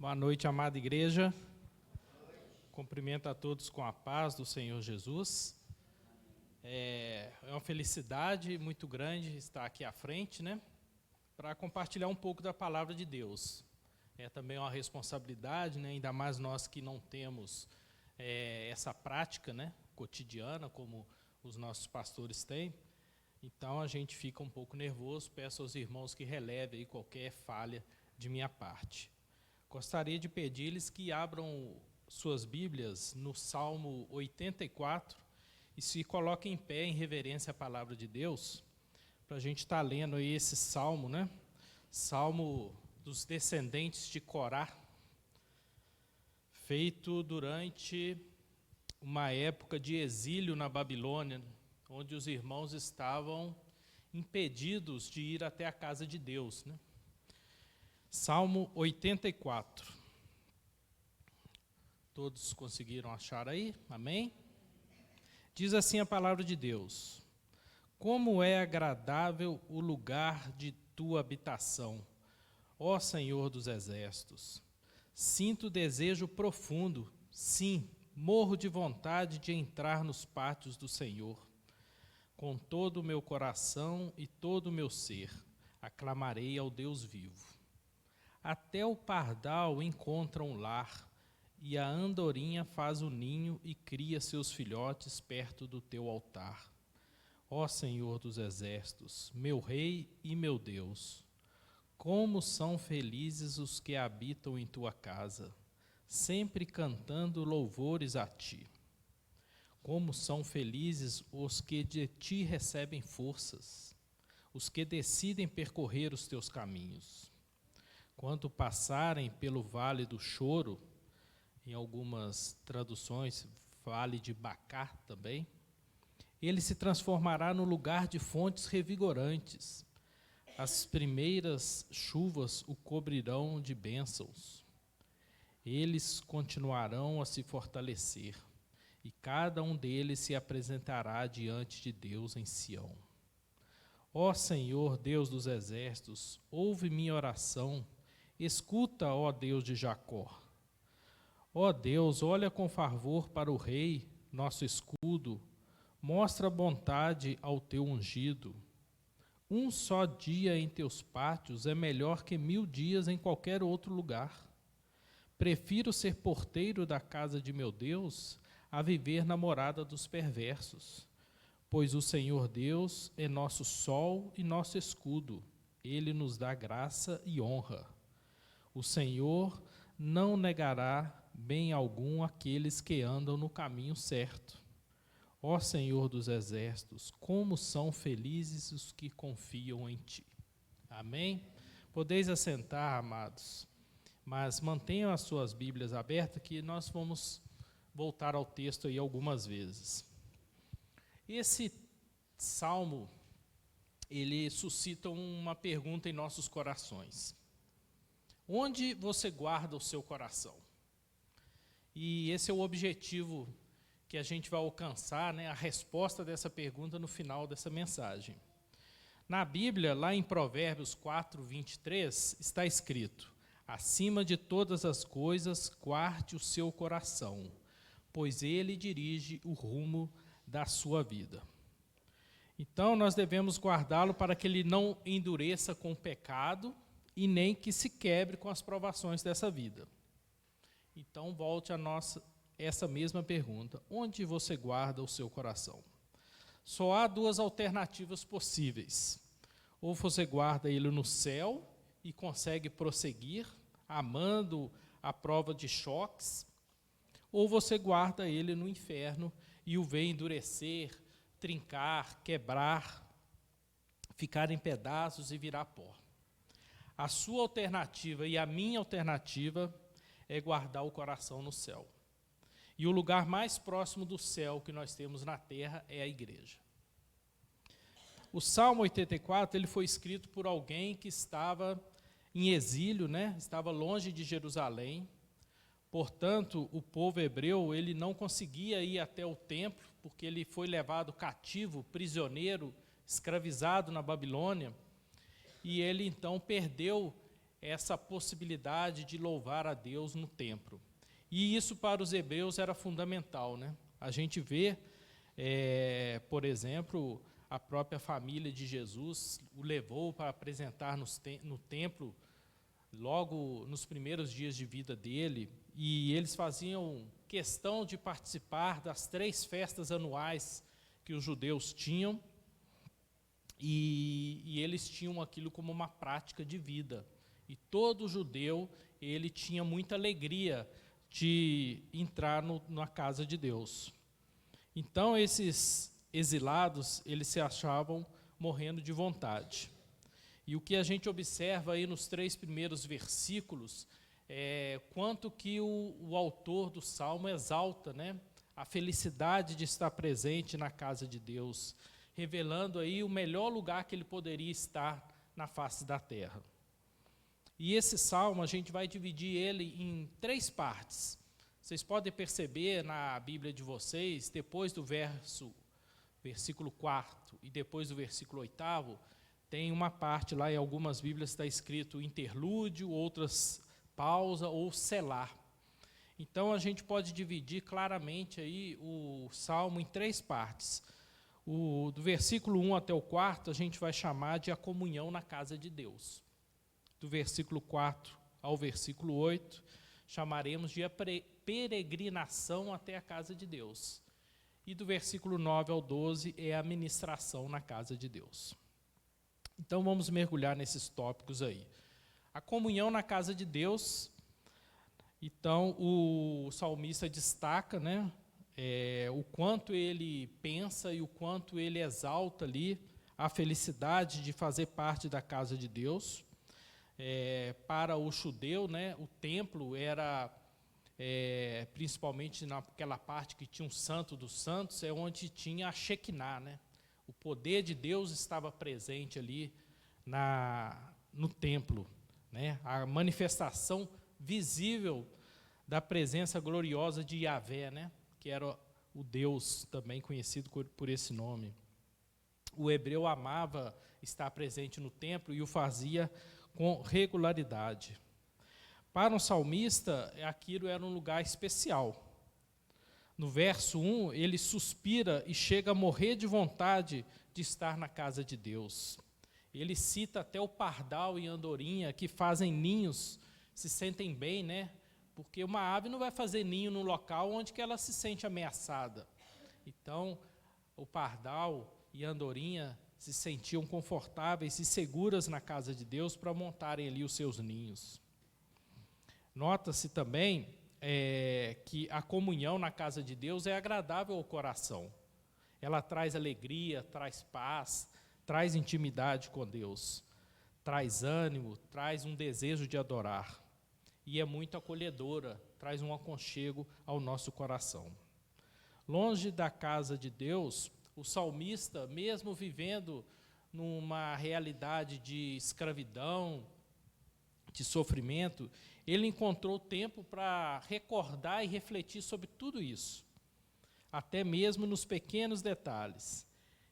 Boa noite, amada igreja. Cumprimento a todos com a paz do Senhor Jesus. É uma felicidade muito grande estar aqui à frente, né, para compartilhar um pouco da palavra de Deus. É também uma responsabilidade, né, ainda mais nós que não temos essa prática, né, cotidiana, como os nossos pastores têm. Então a gente fica um pouco nervoso. Peço aos irmãos que relevem aí qualquer falha de minha parte. Gostaria de pedir-lhes que abram suas Bíblias no Salmo 84 e se coloquem em pé em reverência à palavra de Deus, para a gente estar lendo aí esse salmo, né? Salmo dos descendentes de Corá, feito durante uma época de exílio na Babilônia, onde os irmãos estavam impedidos de ir até a casa de Deus, né? Salmo 84. Todos conseguiram achar aí? Amém? Diz assim a palavra de Deus: Como é agradável o lugar de tua habitação, ó Senhor dos exércitos. Sinto desejo profundo, sim, morro de vontade de entrar nos pátios do Senhor. Com todo o meu coração e todo o meu ser, aclamarei ao Deus vivo. Até o pardal encontra um lar, e a andorinha faz o ninho e cria seus filhotes perto do teu altar. Ó Senhor dos exércitos, meu Rei e meu Deus, como são felizes os que habitam em tua casa, sempre cantando louvores a ti. Como são felizes os que de ti recebem forças, os que decidem percorrer os teus caminhos. Quando passarem pelo vale do choro, em algumas traduções, vale de Bacá também, ele se transformará no lugar de fontes revigorantes. As primeiras chuvas o cobrirão de bênçãos. Eles continuarão a se fortalecer, e cada um deles se apresentará diante de Deus em Sião. Ó Senhor, Deus dos exércitos, ouve minha oração. Escuta, ó Deus de Jacó. Ó Deus, olha com favor para o Rei, nosso escudo. Mostra bondade ao teu ungido. Um só dia em teus pátios é melhor que 1000 dias em qualquer outro lugar. Prefiro ser porteiro da casa de meu Deus a viver na morada dos perversos. Pois o Senhor Deus é nosso sol e nosso escudo. Ele nos dá graça e honra. O Senhor não negará bem algum àqueles que andam no caminho certo. Ó Senhor dos exércitos, como são felizes os que confiam em ti. Amém? Podeis assentar, amados, mas mantenham as suas Bíblias abertas que nós vamos voltar ao texto aí algumas vezes. Esse salmo, ele suscita uma pergunta em nossos corações. Onde você guarda o seu coração? E esse é o objetivo que a gente vai alcançar, né, a resposta dessa pergunta no final dessa mensagem. Na Bíblia, lá em Provérbios 4, 23, está escrito: acima de todas as coisas, guarde o seu coração, pois ele dirige o rumo da sua vida. Então, nós devemos guardá-lo para que ele não endureça com o pecado e nem que se quebre com as provações dessa vida. Então, volte a essa mesma pergunta: onde você guarda o seu coração? Só há duas alternativas possíveis. Ou você guarda ele no céu e consegue prosseguir, amando a prova de choques, ou você guarda ele no inferno e o vê endurecer, trincar, quebrar, ficar em pedaços e virar pó. A sua alternativa e a minha alternativa é guardar o coração no céu. E o lugar mais próximo do céu que nós temos na terra é a igreja. O Salmo 84, ele foi escrito por alguém que estava em exílio, né? Estava longe de Jerusalém. Portanto, o povo hebreu, ele não conseguia ir até o templo, porque ele foi levado cativo, prisioneiro, escravizado na Babilônia. E ele então perdeu essa possibilidade de louvar a Deus no templo. E isso para os hebreus era fundamental, né? A gente vê, por exemplo, a própria família de Jesus o levou para apresentar no templo, logo nos primeiros dias de vida dele, e eles faziam questão de participar das 3 festas anuais que os judeus tinham, e eles tinham aquilo como uma prática de vida. E todo judeu, ele tinha muita alegria de entrar na casa de Deus. Então, esses exilados, eles se achavam morrendo de vontade. E o que a gente observa aí nos 3 primeiros versículos é quanto que o autor do Salmo exalta, né, a felicidade de estar presente na casa de Deus, revelando aí o melhor lugar que ele poderia estar na face da terra. E esse salmo, a gente vai dividir ele em 3 partes. Vocês podem perceber na Bíblia de vocês, depois do versículo 4 e depois do versículo 8, tem uma parte lá, em algumas Bíblias está escrito interlúdio, outras pausa ou selar. Então, a gente pode dividir claramente aí o salmo em 3 partes. Do versículo 1 até o 4, a gente vai chamar de a comunhão na casa de Deus. Do versículo 4 ao versículo 8, chamaremos de a peregrinação até a casa de Deus. E do versículo 9 ao 12 é a ministração na casa de Deus. Então vamos mergulhar nesses tópicos aí. A comunhão na casa de Deus. Então o salmista destaca, né, o quanto ele pensa e o quanto ele exalta ali a felicidade de fazer parte da casa de Deus. Para o judeu, né, o templo era, principalmente naquela parte que tinha um santo dos santos, é onde tinha a Shekinah, né? O poder de Deus estava presente ali no templo, né? A manifestação visível da presença gloriosa de Yahvé, né? Que era o Deus também conhecido por esse nome. O hebreu amava estar presente no templo e o fazia com regularidade. Para um salmista, aquilo era um lugar especial. No verso 1, ele suspira e chega a morrer de vontade de estar na casa de Deus. Ele cita até o pardal e a andorinha, que fazem ninhos, se sentem bem, né? Porque uma ave não vai fazer ninho no local onde que ela se sente ameaçada. Então, o pardal e a andorinha se sentiam confortáveis e seguras na casa de Deus para montarem ali os seus ninhos. Nota-se também que a comunhão na casa de Deus é agradável ao coração. Ela traz alegria, traz paz, traz intimidade com Deus, traz ânimo, traz um desejo de adorar. E é muito acolhedora, traz um aconchego ao nosso coração. Longe da casa de Deus, o salmista, mesmo vivendo numa realidade de escravidão, de sofrimento, ele encontrou tempo para recordar e refletir sobre tudo isso, até mesmo nos pequenos detalhes.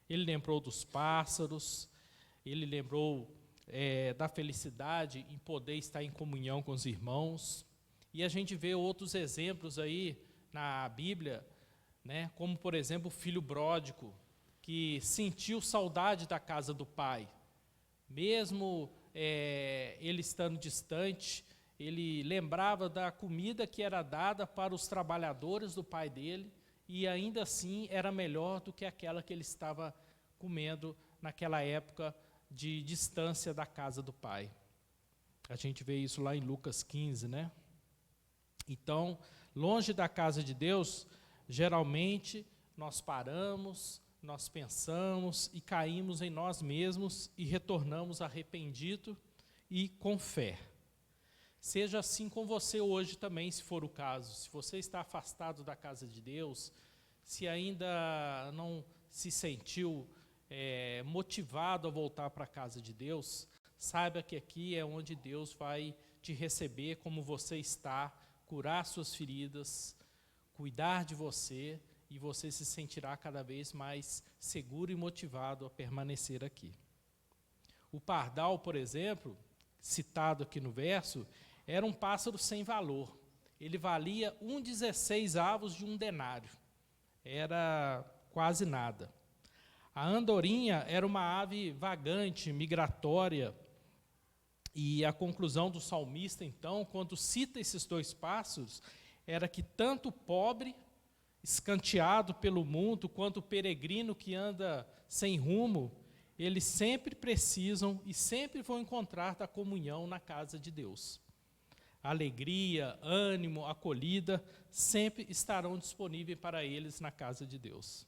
Ele lembrou dos pássaros, ele lembrou da felicidade em poder estar em comunhão com os irmãos, e a gente vê outros exemplos aí na Bíblia, né, como, por exemplo, o filho pródigo, que sentiu saudade da casa do pai. Mesmo ele estando distante, ele lembrava da comida que era dada para os trabalhadores do pai dele, e ainda assim era melhor do que aquela que ele estava comendo naquela época de distância da casa do pai. A gente vê isso lá em Lucas 15, né? Então, longe da casa de Deus, geralmente nós paramos, nós pensamos e caímos em nós mesmos e retornamos arrependido e com fé. Seja assim com você hoje também, se for o caso. Se você está afastado da casa de Deus, se ainda não se sentiu motivado a voltar para a casa de Deus, saiba que aqui é onde Deus vai te receber como você está, curar suas feridas, cuidar de você, e você se sentirá cada vez mais seguro e motivado a permanecer aqui. O pardal, por exemplo, citado aqui no verso, era um pássaro sem valor. Ele valia 1/16 de um denário. Era quase nada. A andorinha era uma ave vagante, migratória, e a conclusão do salmista, então, quando cita esses dois pássaros, era que tanto o pobre, escanteado pelo mundo, quanto o peregrino que anda sem rumo, eles sempre precisam e sempre vão encontrar da comunhão na casa de Deus. Alegria, ânimo, acolhida, sempre estarão disponíveis para eles na casa de Deus.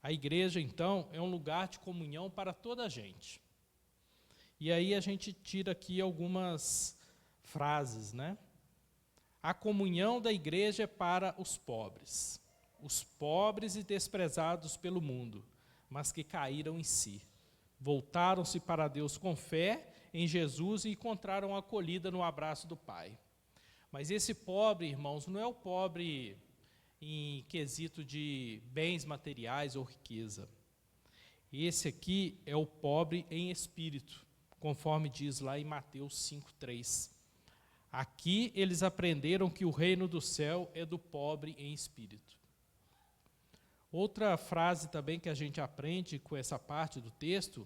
A igreja, então, é um lugar de comunhão para toda a gente. E aí a gente tira aqui algumas frases, né? A comunhão da igreja é para os pobres e desprezados pelo mundo, mas que caíram em si. Voltaram-se para Deus com fé em Jesus e encontraram acolhida no abraço do Pai. Mas esse pobre, irmãos, não é o pobre em quesito de bens materiais ou riqueza. Esse aqui é o pobre em espírito, conforme diz lá em Mateus 5:3. Aqui eles aprenderam que o reino do céu é do pobre em espírito. Outra frase também que a gente aprende com essa parte do texto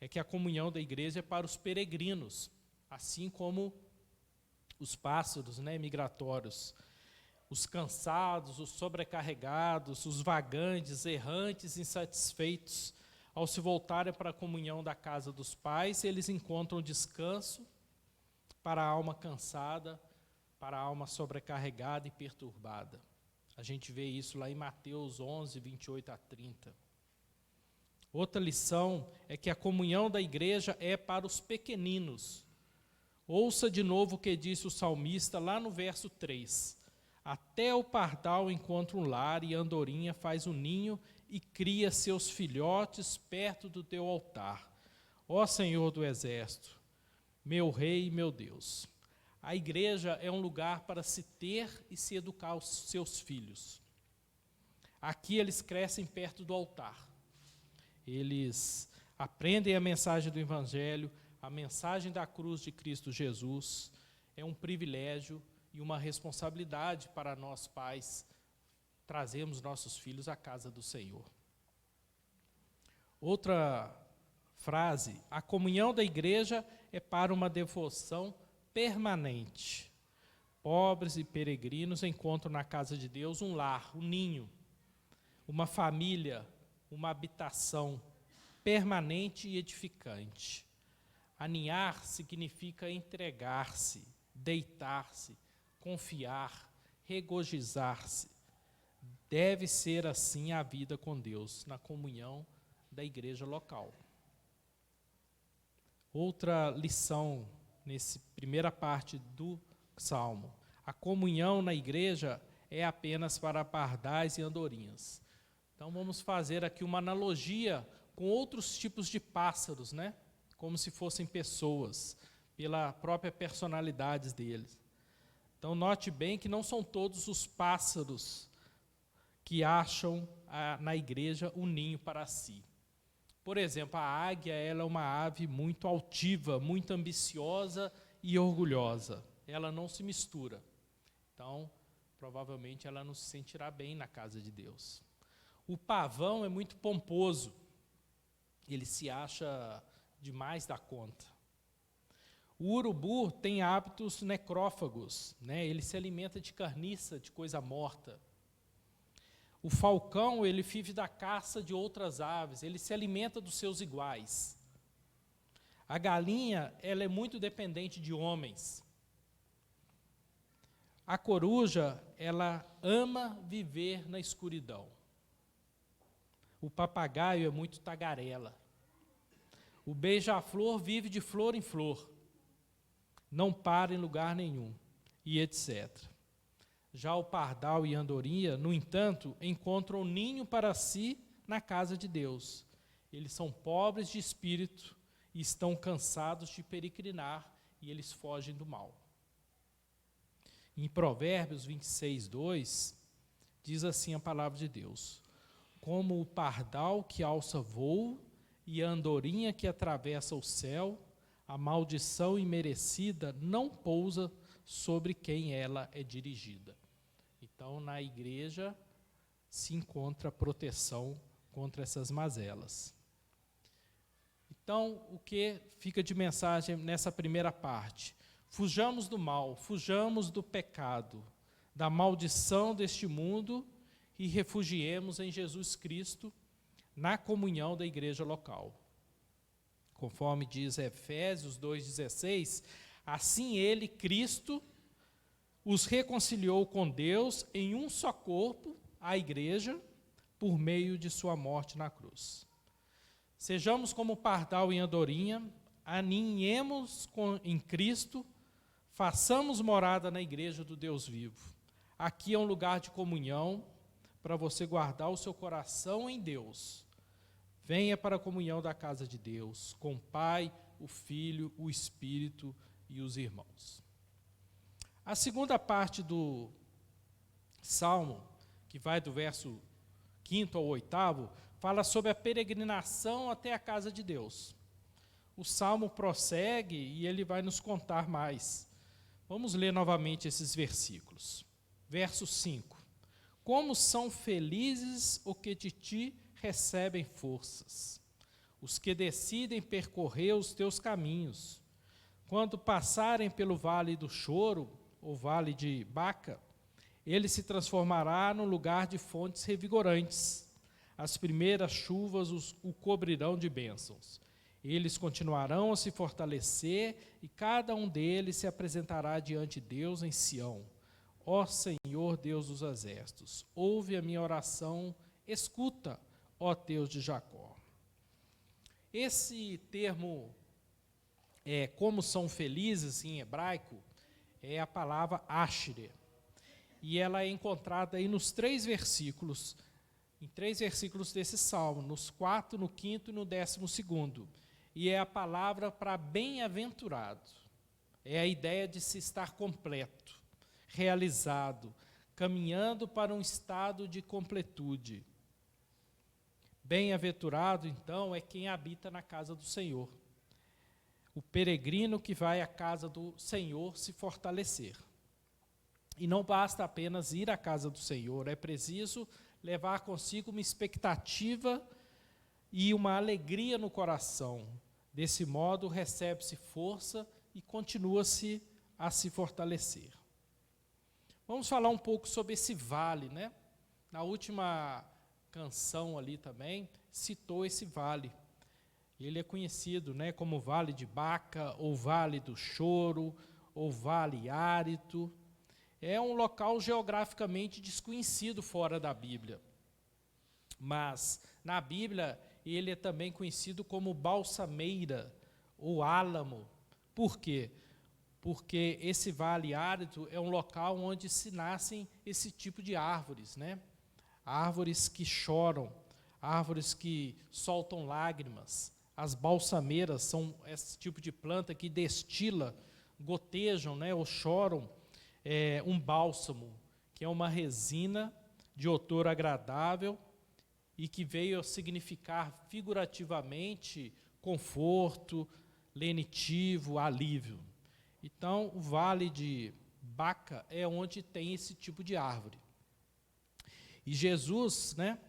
é que a comunhão da igreja é para os peregrinos, assim como os pássaros, né, migratórios, os cansados, os sobrecarregados, os vagantes, errantes, insatisfeitos. Ao se voltarem para a comunhão da casa dos pais, eles encontram descanso para a alma cansada, para a alma sobrecarregada e perturbada. A gente vê isso lá em Mateus 11, 28-30. Outra lição é que a comunhão da igreja é para os pequeninos. Ouça de novo o que disse o salmista lá no verso 3. Até o pardal encontra um lar e a andorinha faz um ninho e cria seus filhotes perto do teu altar. Ó Senhor do exército, meu rei e meu Deus. A igreja é um lugar para se ter e se educar os seus filhos. Aqui eles crescem perto do altar. Eles aprendem a mensagem do Evangelho, a mensagem da cruz de Cristo Jesus. É um privilégio e uma responsabilidade para nós pais trazermos nossos filhos à casa do Senhor. Outra frase, a comunhão da igreja é para uma devoção permanente. Pobres e peregrinos encontram na casa de Deus um lar, um ninho, uma família, uma habitação permanente e edificante. Aninhar significa entregar-se, deitar-se, confiar, regozijar-se. Deve ser assim a vida com Deus, na comunhão da igreja local. Outra lição nessa primeira parte do Salmo. A comunhão na igreja é apenas para pardais e andorinhas. Então vamos fazer aqui uma analogia com outros tipos de pássaros, né? Como se fossem pessoas, pela própria personalidade deles. Então note bem que não são todos os pássaros que acham na igreja um ninho para si. Por exemplo, a águia, ela é uma ave muito altiva, muito ambiciosa e orgulhosa. Ela não se mistura. Então, provavelmente ela não se sentirá bem na casa de Deus. O pavão é muito pomposo. Ele se acha demais da conta. O urubu tem hábitos necrófagos, né? Ele se alimenta de carniça, de coisa morta. O falcão, ele vive da caça de outras aves, ele se alimenta dos seus iguais. A galinha, ela é muito dependente de homens. A coruja, ela ama viver na escuridão. O papagaio é muito tagarela. O beija-flor vive de flor em flor. Não para em lugar nenhum, e etc. Já o pardal e a andorinha, no entanto, encontram ninho para si na casa de Deus. Eles são pobres de espírito e estão cansados de peregrinar, e eles fogem do mal. Em Provérbios 26:2, diz assim a palavra de Deus: como o pardal que alça voo e a andorinha que atravessa o céu, a maldição imerecida não pousa sobre quem ela é dirigida. Então, na igreja se encontra proteção contra essas mazelas. Então, o que fica de mensagem nessa primeira parte? Fujamos do mal, fujamos do pecado, da maldição deste mundo e refugiemos em Jesus Cristo, na comunhão da igreja local. Conforme diz Efésios 2,16, assim ele, Cristo, os reconciliou com Deus em um só corpo, a igreja, por meio de sua morte na cruz. Sejamos como pardal em andorinha, aninhemos em Cristo, façamos morada na igreja do Deus vivo. Aqui é um lugar de comunhão para você guardar o seu coração em Deus. Venha para a comunhão da casa de Deus, com o Pai, o Filho, o Espírito e os irmãos. A segunda parte do Salmo, que vai do verso 5º ao 8º, fala sobre a peregrinação até a casa de Deus. O Salmo prossegue e ele vai nos contar mais. Vamos ler novamente esses versículos. Verso 5. Como são felizes os que de ti recebem forças, os que decidem percorrer os teus caminhos. Quando passarem pelo vale do choro, ou vale de Baca, ele se transformará num lugar de fontes revigorantes. As primeiras chuvas o cobrirão de bênçãos. Eles continuarão a se fortalecer e cada um deles se apresentará diante de Deus em Sião. Ó Senhor, Deus dos exércitos, ouve a minha oração, escuta, ó Deus de Jacó. Esse termo, como são felizes em hebraico, é a palavra ashre. E ela é encontrada aí nos 3 versículos, em 3 versículos desse salmo, nos 4, no 5º e no 12º. E é a palavra para bem-aventurado. É a ideia de se estar completo, realizado, caminhando para um estado de completude. Bem-aventurado, então, é quem habita na casa do Senhor. O peregrino que vai à casa do Senhor se fortalecer. E não basta apenas ir à casa do Senhor, é preciso levar consigo uma expectativa e uma alegria no coração. Desse modo, recebe-se força e continua-se a se fortalecer. Vamos falar um pouco sobre esse vale, né? Na última canção ali também, citou esse vale. Ele é conhecido, né, como Vale de Baca, ou Vale do Choro, ou Vale Árido. É um local geograficamente desconhecido fora da Bíblia. Mas, na Bíblia, ele é também conhecido como balsameira, ou álamo. Por quê? Porque esse vale árido é um local onde se nascem esse tipo de árvores, né? Árvores que choram, árvores que soltam lágrimas. As balsameiras são esse tipo de planta que destila, gotejam, né, ou choram um bálsamo, que é uma resina de odor agradável e que veio a significar figurativamente conforto, lenitivo, alívio. Então, o Vale de Baca é onde tem esse tipo de árvore. E Jesus, né,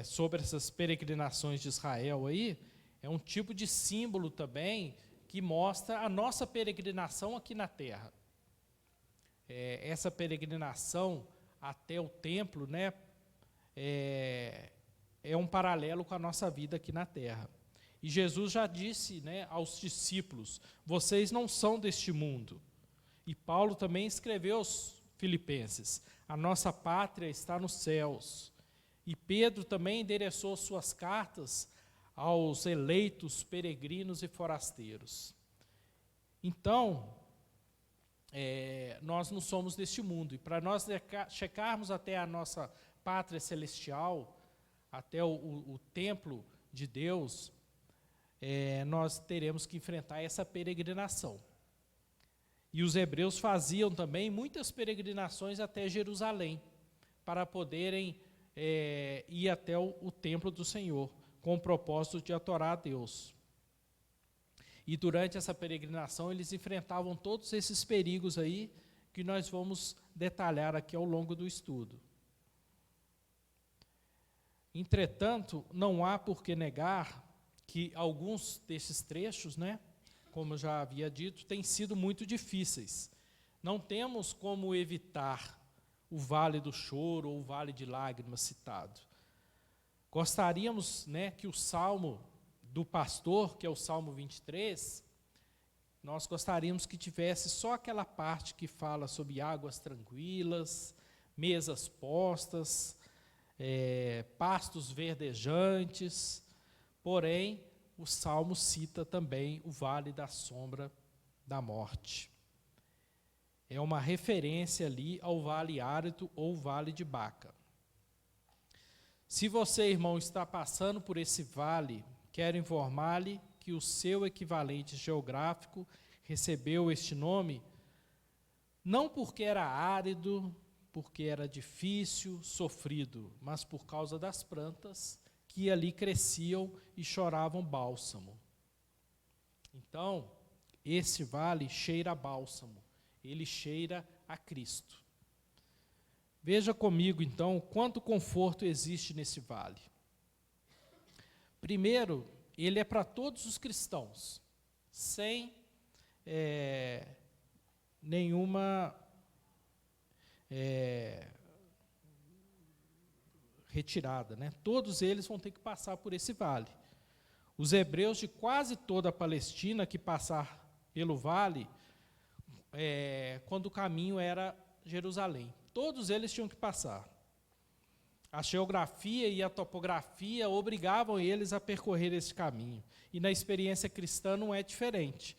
sobre essas peregrinações de Israel aí, é um tipo de símbolo também que mostra a nossa peregrinação aqui na terra. Essa peregrinação até o templo, né, é um paralelo com a nossa vida aqui na terra. E Jesus já disse, né, aos discípulos, vocês não são deste mundo. E Paulo também escreveu aos Filipenses, a nossa pátria está nos céus. E Pedro também endereçou suas cartas aos eleitos, peregrinos e forasteiros. Então, nós não somos deste mundo. E para nós chegarmos até a nossa pátria celestial, até o templo de Deus, nós teremos que enfrentar essa peregrinação. E os hebreus faziam também muitas peregrinações até Jerusalém, para poderem ir até o templo do Senhor, com o propósito de adorar a Deus. E durante essa peregrinação eles enfrentavam todos esses perigos aí que nós vamos detalhar aqui ao longo do estudo. Entretanto, não há por que negar que alguns desses trechos, como eu já havia dito, têm sido muito difíceis. Não temos como evitar o vale do choro ou o vale de lágrimas citado. Gostaríamos, que o salmo do pastor, que é o Salmo 23, nós gostaríamos que tivesse só aquela parte que fala sobre águas tranquilas, mesas postas, pastos verdejantes, porém, o Salmo cita também o vale da sombra da morte. É uma referência ali ao vale árido ou vale de Baca. Se você, irmão, está passando por esse vale, quero informar-lhe que o seu equivalente geográfico recebeu este nome não porque era árido, porque era difícil, sofrido, mas por causa das plantas que ali cresciam e choravam bálsamo. Então, esse vale cheira a bálsamo, ele cheira a Cristo. Veja comigo, então, quanto conforto existe nesse vale. Primeiro, ele é para todos os cristãos, sem nenhuma retirada, Todos eles vão ter que passar por esse vale. Os hebreus de quase toda a Palestina que passar pelo vale, quando o caminho era Jerusalém, todos eles tinham que passar. A geografia e a topografia obrigavam eles a percorrer esse caminho. E na experiência cristã não é diferente.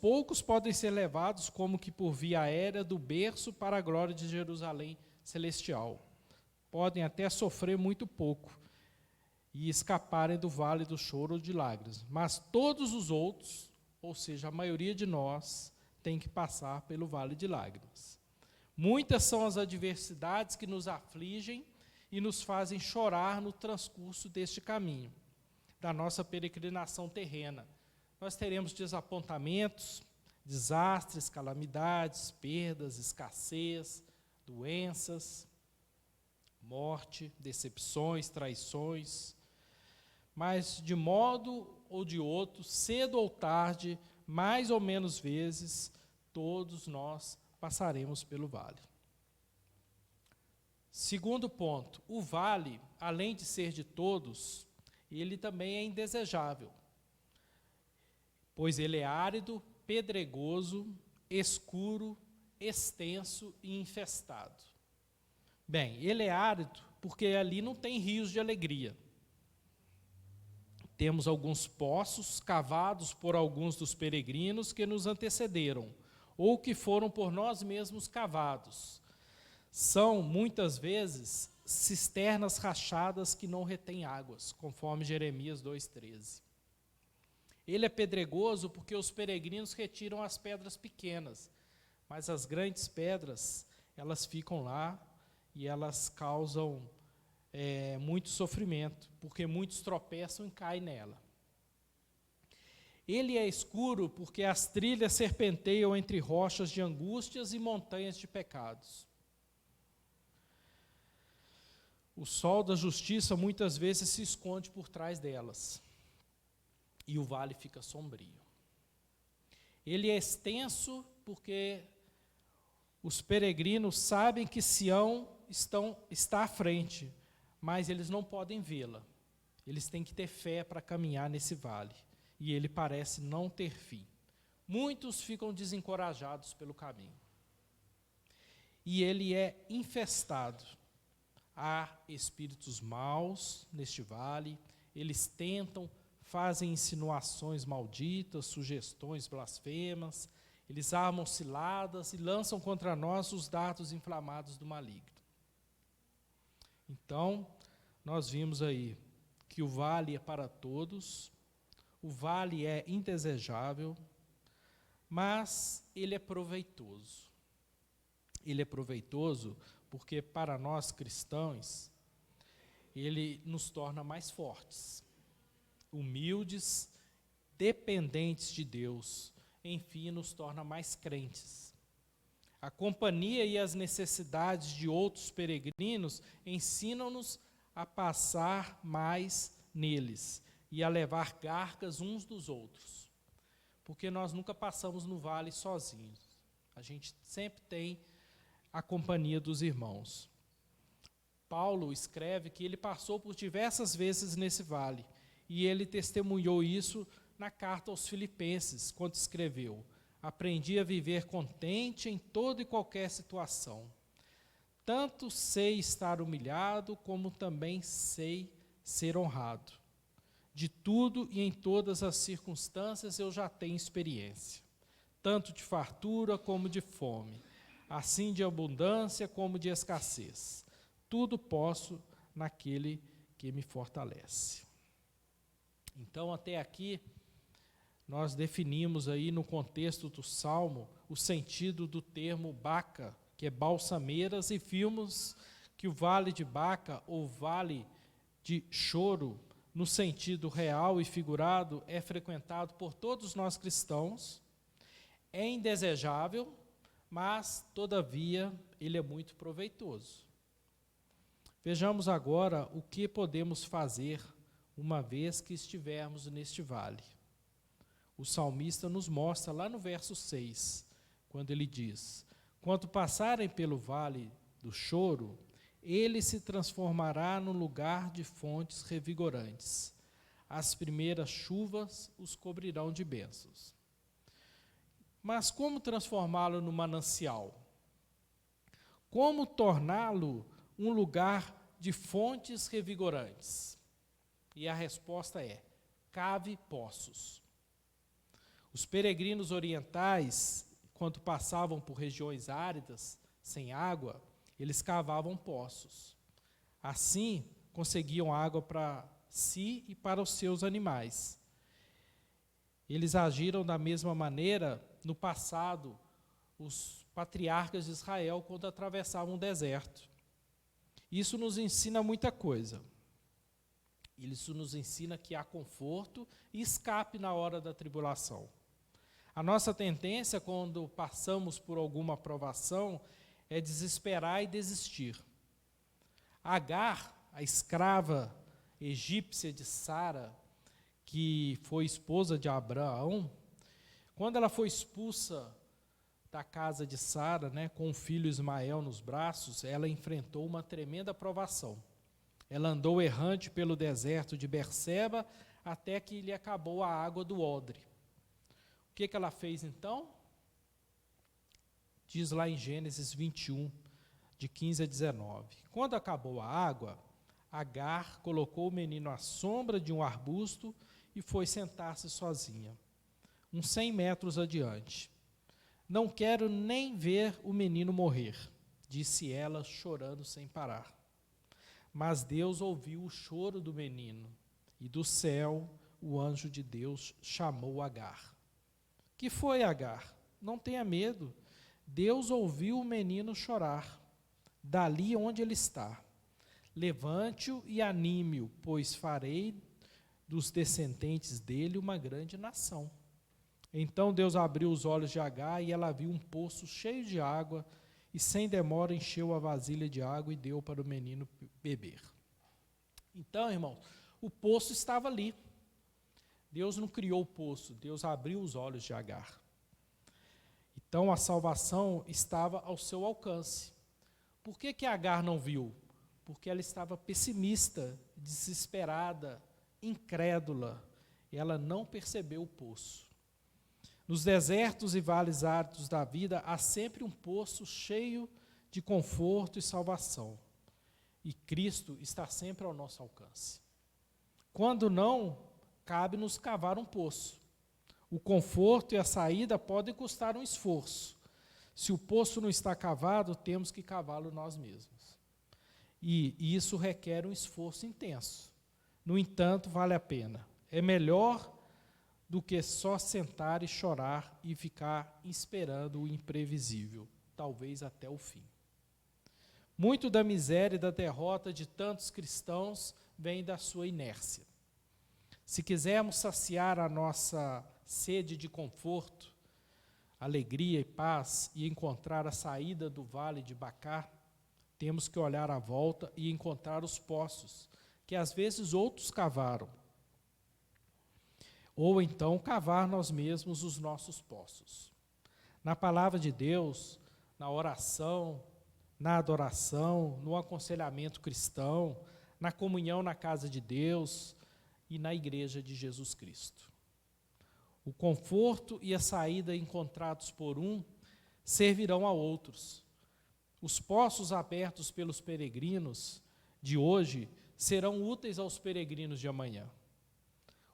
Poucos podem ser levados como que por via aérea do berço para a glória de Jerusalém celestial. Podem até sofrer muito pouco e escaparem do vale do choro ou de lágrimas. Mas todos os outros, ou seja, a maioria de nós, tem que passar pelo vale de lágrimas. Muitas são as adversidades que nos afligem e nos fazem chorar no transcurso deste caminho, da nossa peregrinação terrena. Nós teremos desapontamentos, desastres, calamidades, perdas, escassez, doenças, morte, decepções, traições. Mas, de modo ou de outro, cedo ou tarde, mais ou menos vezes, todos nós passaremos pelo vale. Segundo ponto, o vale, além de ser de todos, ele também é indesejável, pois ele é árido, pedregoso, escuro, extenso e infestado. Bem, ele é árido porque ali não tem rios de alegria. Temos alguns poços cavados por alguns dos peregrinos que nos antecederam, ou que foram por nós mesmos cavados. São, muitas vezes, cisternas rachadas que não retêm águas, conforme Jeremias 2,13. Ele é pedregoso porque os peregrinos retiram as pedras pequenas, mas as grandes pedras, elas ficam lá e elas causam muito sofrimento, porque muitos tropeçam e caem nela. Ele é escuro porque as trilhas serpenteiam entre rochas de angústias e montanhas de pecados. O sol da justiça muitas vezes se esconde por trás delas, e o vale fica sombrio. Ele é extenso porque os peregrinos sabem que Sião está à frente, mas eles não podem vê-la. Eles têm que ter fé para caminhar nesse vale, e ele parece não ter fim. Muitos ficam desencorajados pelo caminho. E ele é infestado. Há espíritos maus neste vale, eles tentam, fazem insinuações malditas, sugestões blasfemas, eles armam ciladas e lançam contra nós os dardos inflamados do maligno. Então, nós vimos aí que o vale é para todos, o vale é indesejável, mas ele é proveitoso. Ele é proveitoso porque, para nós cristãos, ele nos torna mais fortes, humildes, dependentes de Deus, enfim, nos torna mais crentes. A companhia e as necessidades de outros peregrinos ensinam-nos a passar mais neles e a levar cargas uns dos outros, porque nós nunca passamos no vale sozinhos. A gente sempre tem a companhia dos irmãos. Paulo escreve que ele passou por diversas vezes nesse vale, e ele testemunhou isso na carta aos Filipenses, quando escreveu: aprendi a viver contente em toda e qualquer situação. Tanto sei estar humilhado, como também sei ser honrado. De tudo e em todas as circunstâncias eu já tenho experiência, tanto de fartura como de fome, assim de abundância como de escassez. Tudo posso naquele que me fortalece. Então, até aqui, nós definimos aí no contexto do Salmo o sentido do termo Baca, que é balsameiras, e vimos que o vale de Baca, ou vale de choro, no sentido real e figurado, é frequentado por todos nós cristãos, é indesejável, mas, todavia, ele é muito proveitoso. Vejamos agora o que podemos fazer uma vez que estivermos neste vale. O salmista nos mostra lá no verso 6, quando ele diz: quando passarem pelo vale do choro, ele se transformará num lugar de fontes revigorantes. As primeiras chuvas os cobrirão de bênçãos. Mas como transformá-lo num manancial? Como torná-lo um lugar de fontes revigorantes? E a resposta é: cave poços. Os peregrinos orientais, quando passavam por regiões áridas, sem água, eles cavavam poços. Assim, conseguiam água para si e para os seus animais. Eles agiram da mesma maneira no passado, os patriarcas de Israel, quando atravessavam o deserto. Isso nos ensina muita coisa. Isso nos ensina que há conforto e escape na hora da tribulação. A nossa tendência, quando passamos por alguma provação, é desesperar e desistir. Agar, a escrava egípcia de Sara, que foi esposa de Abraão, quando ela foi expulsa da casa de Sara, com o filho Ismael nos braços, ela enfrentou uma tremenda provação. Ela andou errante pelo deserto de Berseba até que lhe acabou a água do odre. O que ela fez então? Diz lá em Gênesis 21, de 15 a 19. Quando acabou a água, Agar colocou o menino à sombra de um arbusto e foi sentar-se sozinha, uns 100 metros adiante. Não quero nem ver o menino morrer, disse ela, chorando sem parar. Mas Deus ouviu o choro do menino, e do céu o anjo de Deus chamou Agar. Que foi, Agar? Não tenha medo. Deus ouviu o menino chorar, dali onde ele está. Levante-o e anime-o, pois farei dos descendentes dele uma grande nação. Então Deus abriu os olhos de Agar e ela viu um poço cheio de água e sem demora encheu a vasilha de água e deu para o menino beber. Então, irmão, o poço estava ali. Deus não criou o poço, Deus abriu os olhos de Agar. Então a salvação estava ao seu alcance. Por que Agar não viu? Porque ela estava pessimista, desesperada, incrédula. Ela não percebeu o poço. Nos desertos e vales áridos da vida, há sempre um poço cheio de conforto e salvação. E Cristo está sempre ao nosso alcance. Quando não, cabe-nos cavar um poço. O conforto e a saída podem custar um esforço. Se o poço não está cavado, temos que cavá-lo nós mesmos. E isso requer um esforço intenso. No entanto, vale a pena. É melhor do que só sentar e chorar e ficar esperando o imprevisível, talvez até o fim. Muito da miséria e da derrota de tantos cristãos vem da sua inércia. Se quisermos saciar a nossa sede de conforto, alegria e paz e encontrar a saída do vale de Bacar, temos que olhar à volta e encontrar os poços, que às vezes outros cavaram. Ou então cavar nós mesmos os nossos poços. Na palavra de Deus, na oração, na adoração, no aconselhamento cristão, na comunhão na casa de Deus e na igreja de Jesus Cristo. O conforto e a saída encontrados por um servirão a outros. Os poços abertos pelos peregrinos de hoje serão úteis aos peregrinos de amanhã.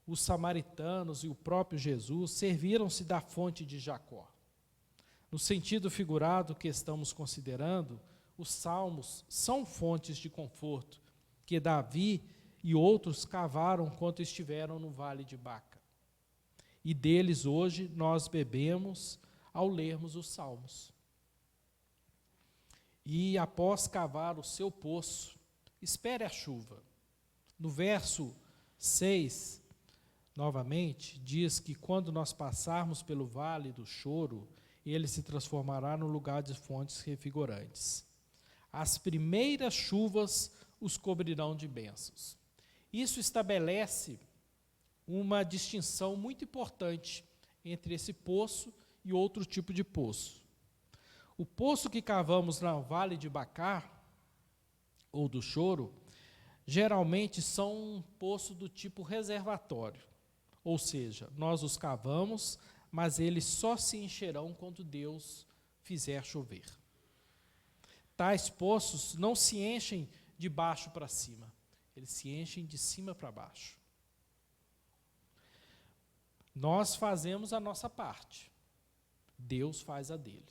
Os samaritanos e o próprio Jesus serviram-se da fonte de Jacó. No sentido figurado que estamos considerando, os salmos são fontes de conforto que Davi e outros cavaram quando estiveram no vale de Baca. E deles hoje nós bebemos ao lermos os salmos. E após cavar o seu poço, espere a chuva. No verso 6, novamente, diz que quando nós passarmos pelo vale do choro, ele se transformará no lugar de fontes revigorantes. As primeiras chuvas os cobrirão de bênçãos. Isso estabelece uma distinção muito importante entre esse poço e outro tipo de poço. O poço que cavamos no Vale de Bacar, ou do Choro, geralmente são um poço do tipo reservatório. Ou seja, nós os cavamos, mas eles só se encherão quando Deus fizer chover. Tais poços não se enchem de baixo para cima, eles se enchem de cima para baixo. Nós fazemos a nossa parte, Deus faz a dele.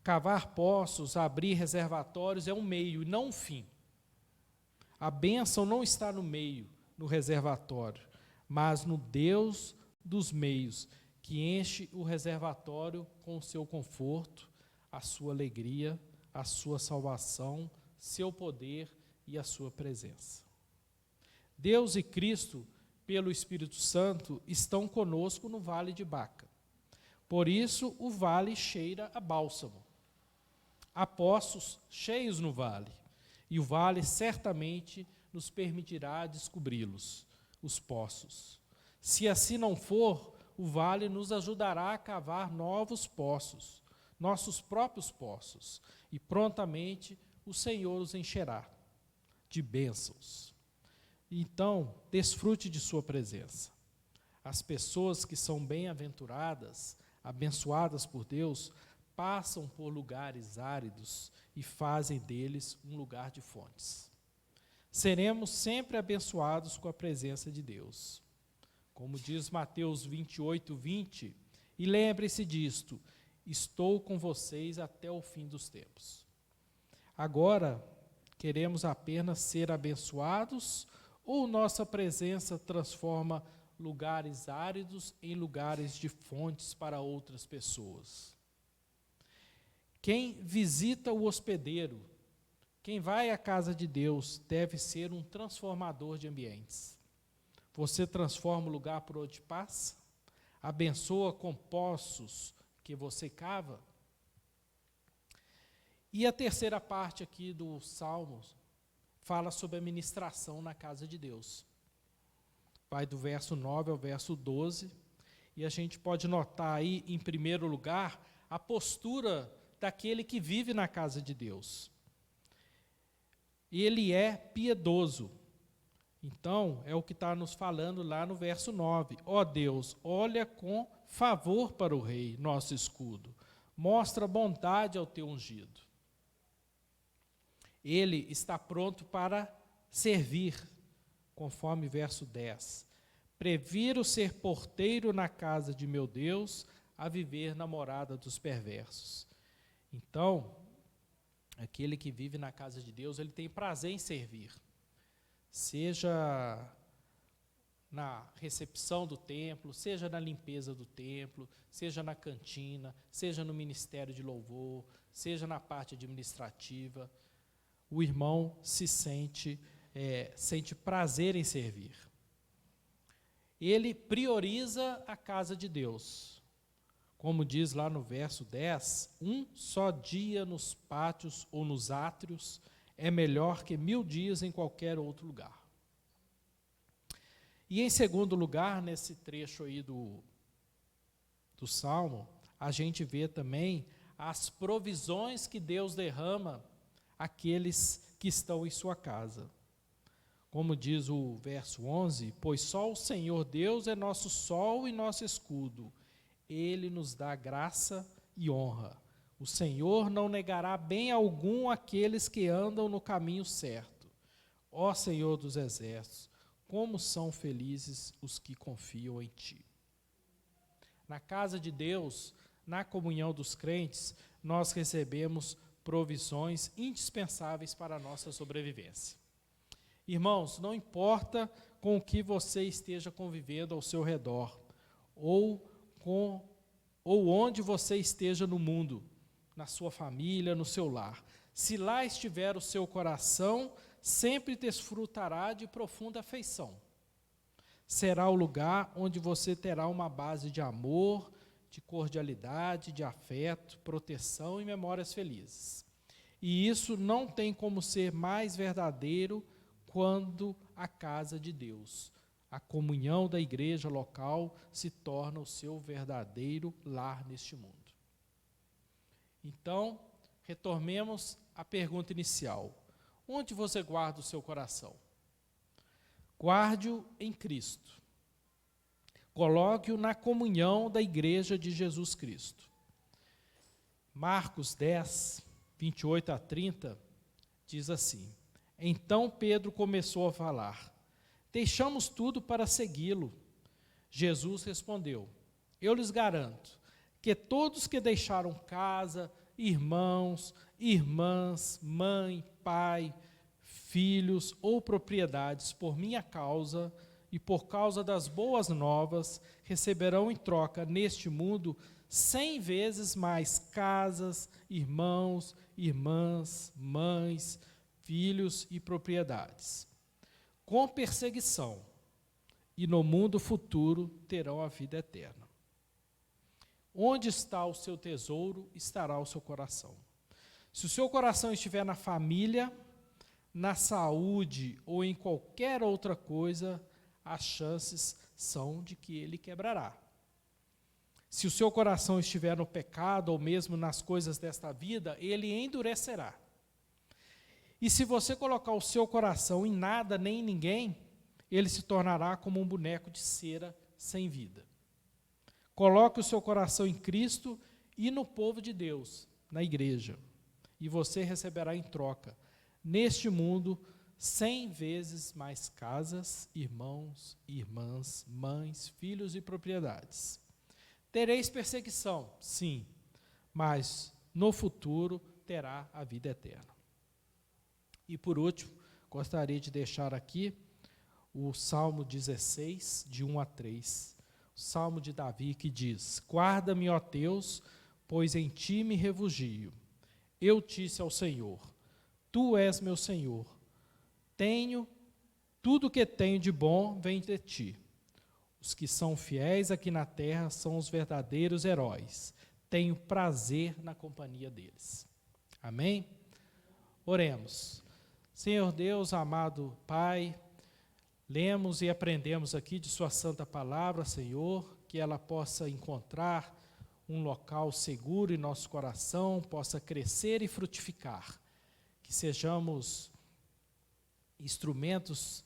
Cavar poços, abrir reservatórios é um meio e não um fim. A bênção não está no meio, no reservatório, mas no Deus dos meios, que enche o reservatório com o seu conforto, a sua alegria, a sua salvação, seu poder e a sua presença. Deus e Cristo, pelo Espírito Santo, estão conosco no Vale de Baca. Por isso, o vale cheira a bálsamo. Há poços cheios no vale, e o vale certamente nos permitirá descobri-los, os poços. Se assim não for, o vale nos ajudará a cavar novos poços, nossos próprios poços, e prontamente o Senhor os encherá de bênçãos. Então, desfrute de sua presença. As pessoas que são bem-aventuradas, abençoadas por Deus, passam por lugares áridos e fazem deles um lugar de fontes. Seremos sempre abençoados com a presença de Deus. Como diz Mateus 28:20, e lembre-se disto, estou com vocês até o fim dos tempos. Agora, queremos apenas ser abençoados ou nossa presença transforma lugares áridos em lugares de fontes para outras pessoas? Quem visita o hospedeiro, quem vai à casa de Deus, deve ser um transformador de ambientes. Você transforma o lugar por onde passa? Abençoa com poços que você cava? E a terceira parte aqui do Salmo fala sobre a ministração na casa de Deus. Vai do verso 9 ao verso 12, e a gente pode notar aí, em primeiro lugar, a postura daquele que vive na casa de Deus. Ele é piedoso. Então, é o que está nos falando lá no verso 9. Ó Deus, olha com favor para o rei, nosso escudo. Mostra bondade ao teu ungido. Ele está pronto para servir, conforme verso 10. Prefiro ser porteiro na casa de meu Deus a viver na morada dos perversos. Então, aquele que vive na casa de Deus, ele tem prazer em servir. Seja na recepção do templo, seja na limpeza do templo, seja na cantina, seja no ministério de louvor, seja na parte administrativa, o irmão se sente prazer em servir. ele prioriza a casa de Deus. Como diz lá no verso 10, um só dia nos pátios ou nos átrios é melhor que 1000 dias em qualquer outro lugar. E em segundo lugar, nesse trecho aí do Salmo, a gente vê também as provisões que Deus derrama àqueles que estão em sua casa. Como diz o verso 11, pois só o Senhor Deus é nosso sol e nosso escudo. Ele nos dá graça e honra. O Senhor não negará bem algum àqueles que andam no caminho certo. Ó Senhor dos exércitos, como são felizes os que confiam em Ti. Na casa de Deus, na comunhão dos crentes, nós recebemos provisões indispensáveis para a nossa sobrevivência. Irmãos, não importa com o que você esteja convivendo ao seu redor, ou onde você esteja no mundo, na sua família, no seu lar, se lá estiver o seu coração, sempre desfrutará de profunda afeição. Será o lugar onde você terá uma base de amor, de cordialidade, de afeto, proteção e memórias felizes. E isso não tem como ser mais verdadeiro quando a casa de Deus, a comunhão da igreja local, se torna o seu verdadeiro lar neste mundo. Então, retornemos à pergunta inicial. Onde você guarda o seu coração? Guarde-o em Cristo. Coloque-o na comunhão da igreja de Jesus Cristo. Marcos 10, 28 a 30, diz assim: Então Pedro começou a falar: Deixamos tudo para segui-lo. Jesus respondeu: Eu lhes garanto que todos que deixaram casa, irmãos, irmãs, mãe, pai, filhos ou propriedades por minha causa e por causa das boas novas, receberão em troca neste mundo 100 vezes mais casas, irmãos, irmãs, mães, filhos e propriedades, com perseguição, e no mundo futuro terão a vida eterna. Onde está o seu tesouro, estará o seu coração. Se o seu coração estiver na família, na saúde ou em qualquer outra coisa, as chances são de que ele quebrará. Se o seu coração estiver no pecado ou mesmo nas coisas desta vida, ele endurecerá. E se você colocar o seu coração em nada nem em ninguém, ele se tornará como um boneco de cera sem vida. Coloque o seu coração em Cristo e no povo de Deus, na igreja, e você receberá em troca, neste mundo, 100 vezes mais casas, irmãos, irmãs, mães, filhos e propriedades. Tereis perseguição, sim, mas no futuro terá a vida eterna. E por último, gostaria de deixar aqui o Salmo 16, de 1 a 3, o Salmo de Davi, que diz: Guarda-me, ó Deus, pois em ti me refugio. Eu disse ao Senhor: Tu és meu Senhor. Tudo que tenho de bom vem de ti. Os que são fiéis aqui na terra são os verdadeiros heróis. Tenho prazer na companhia deles. Amém? Oremos. Senhor Deus, amado Pai, lemos e aprendemos aqui de sua santa palavra, Senhor, que ela possa encontrar um local seguro em nosso coração, possa crescer e frutificar, que sejamos instrumentos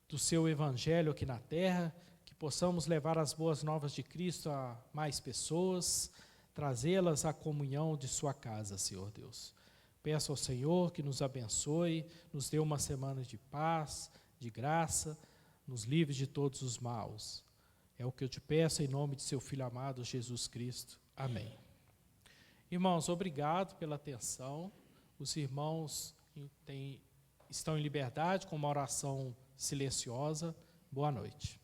do seu evangelho aqui na terra, que possamos levar as boas novas de Cristo a mais pessoas, trazê-las à comunhão de sua casa, Senhor Deus. Peço ao Senhor que nos abençoe, nos dê uma semana de paz, de graça, nos livre de todos os maus. É o que eu te peço em nome de seu Filho amado, Jesus Cristo. Amém. Irmãos, obrigado pela atenção. Os irmãos estão em liberdade com uma oração silenciosa. Boa noite.